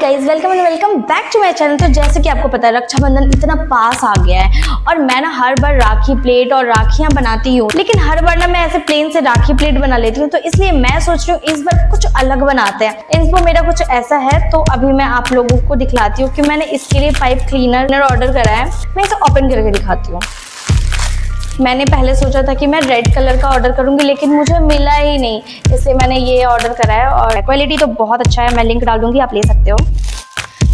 Guys welcome back to my channel. तो जैसे कि आपको पता है रक्षाबंधन इतना पास आ गया है और मैं ना हर बार राखी प्लेट और राखियां बनाती हूँ, लेकिन हर बार ना मैं ऐसे प्लेन से राखी प्लेट बना लेती हूँ। तो इसलिए मैं सोच रही हूँ इस बार कुछ अलग बनाते हैं। इनको मेरा कुछ ऐसा है तो अभी मैं आप लोगों को दिखलाती हूँ कि मैंने इसके लिए पाइप क्लीनर ऑर्डर करा है। मैं इसे ओपन करके दिखाती हूँ। मैंने पहले सोचा था कि मैं रेड कलर का ऑर्डर करूंगी, लेकिन मुझे मिला ही नहीं, इसलिए मैंने ये ऑर्डर करा है और क्वालिटी तो बहुत अच्छा है। मैं लिंक डाल दूंगी, आप ले सकते हो।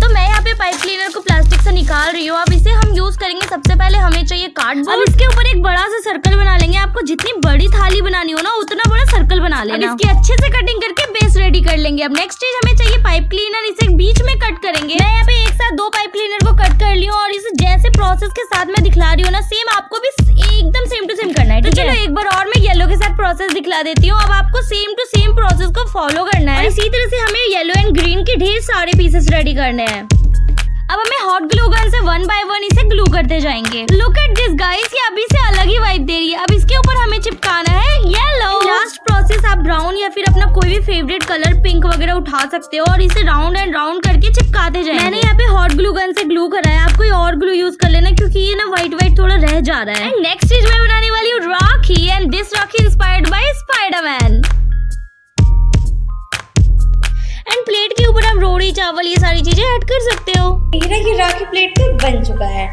तो मैं यहाँ पे पाइप क्लीनर को प्लास्टिक से निकाल रही हूँ। अब इसे हम यूज करेंगे। सबसे पहले हमें चाहिए कार्डबोर्ड। अब इसके ऊपर एक बड़ा सा सर्कल बना लेंगे। आपको जितनी बड़ी थाली बनानी हो ना उतना बड़ा सर्कल बना लेना। अब इसकी अच्छे से कटिंग करके बेस रेडी कर लेंगे। अब नेक्स्ट चीज हमें चाहिए पाइप क्लीनर। इसे बीच में कट करेंगे। मैं यहाँ पे एक साथ 2 पाइप क्लीनर को कट कर ली हूँ और इसे जैसे प्रोसेस के साथ मैं दिखला रही हूँ ना, सेम आपको भी एकदम सेम टू सेम करना है। तो चलो एक बार और मैं येलो के साथ प्रोसेस दिखला देती हूँ। अब आपको सेम टू सेम प्रोसेस को फॉलो करना है। इसी तरह से हमें येलो एंड ग्रीन के ढेर सारे पीसेस रेडी करने हैं। अब हमें हॉट ग्लू गन से 1 बाय 1 इसे ग्लू करते जाएंगे। लुक एट दिस गाइस, ये अभी से अलग ही वाइब दे रही है। अब इसके ऊपर हमें चिपकाना है येलो। लास्ट प्रोसेस, आप ब्राउन या फिर अपना कोई भी फेवरेट कलर पिंक वगैरह उठा सकते हो और इसे राउंड एंड राउंड करके चिपकाते जाएंगे। मैंने यहाँ पे हॉट ग्लू गन से ग्लू करा है। आप कोई और ग्लू यूज कर लेना क्योंकि ये ना व्हाइट थोड़ा रह जा रहा है। नेक्स्ट चीज मैं बनाने वाली हूँ rakhi, and this rakhi inspired by Spiderman. And plate के ऊपर आप रोटी चावल ये सारी चीजें ऐड कर सकते हो। ये राखी प्लेट तो बन चुका है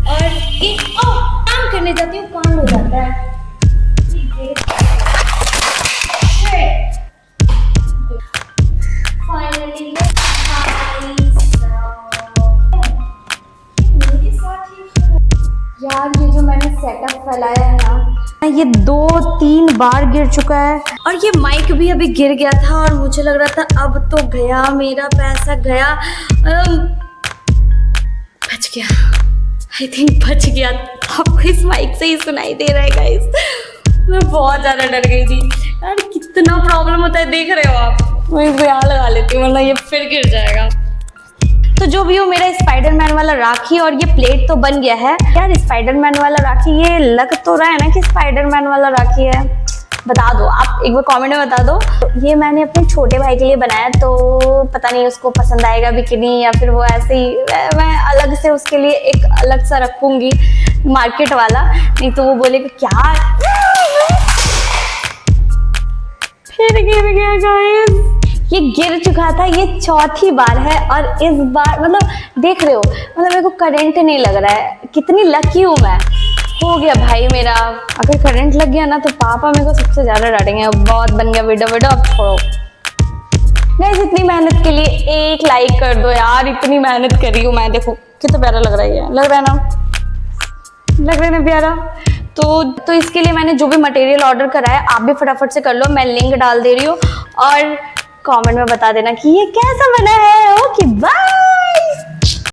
और ये काम करने जाती हूँ, काम हो जाता है। फाइनली यार, ये जो मैंने सेटअप फैलाया है ना, ये 2-3 बार गिर चुका है और ये माइक भी अभी गिर गया था और मुझे लग रहा था अब तो गया, मेरा पैसा गया। बच गया, आई थिंक बच गया। आपको इस माइक से ही सुनाई दे रहा है गाइस। मैं बहुत ज़्यादा डर गई थी यार, कितना प्रॉब्लम होता है देख रहे हो आप। मैं इसको यहाँ लगा लेती हूँ वरना ये फिर गिर जाएगा। तो जो भी हो, मेरा स्पाइडरमैन वाला राखी और ये प्लेट तो बन गया है। यार स्पाइडरमैन वाला राखी, ये लग तो रहा है ना कि स्पाइडरमैन वाला राखी है? बता दो आप, एक बार कमेंट में बता दो। तो ये मैंने अपने छोटे भाई के लिए बनाया, तो पता नहीं उसको पसंद आएगा भी कि नहीं, या फिर वो ऐसे ही मैं अलग से उसके लिए एक अलग सा रखूंगी मार्केट वाला, नहीं तो वो बोलेगा क्या फिर गिर गया गाइस। ये गिर चुका था, ये 4थी बार है और इस बार मतलब देख रहे हो, मतलब मेरे को करंट नहीं लग रहा है। कितनी लकी हूँ मैं। हो गया भाई मेरा। अगर करंट लग गया ना तो पापा मेरे को सबसे ज़्यादा डांटेंगे। बहुत बन गया वीडियो, अब छोड़ो। गाइस इतनी मेहनत के लिए एक लाइक कर दो यार, इतनी मेहनत कर रही हूँ मैं। देखो कितना प्यारा लग रहा है, लग रहा है ना, लग रहा है ना प्यारा। तो इसके लिए मैंने जो भी मटेरियल ऑर्डर करा है आप भी फटाफट से कर लो। मैं लिंक डाल दे रही हूँ और कमेंट में बता देना कि ये कैसा बना है। Okay bye.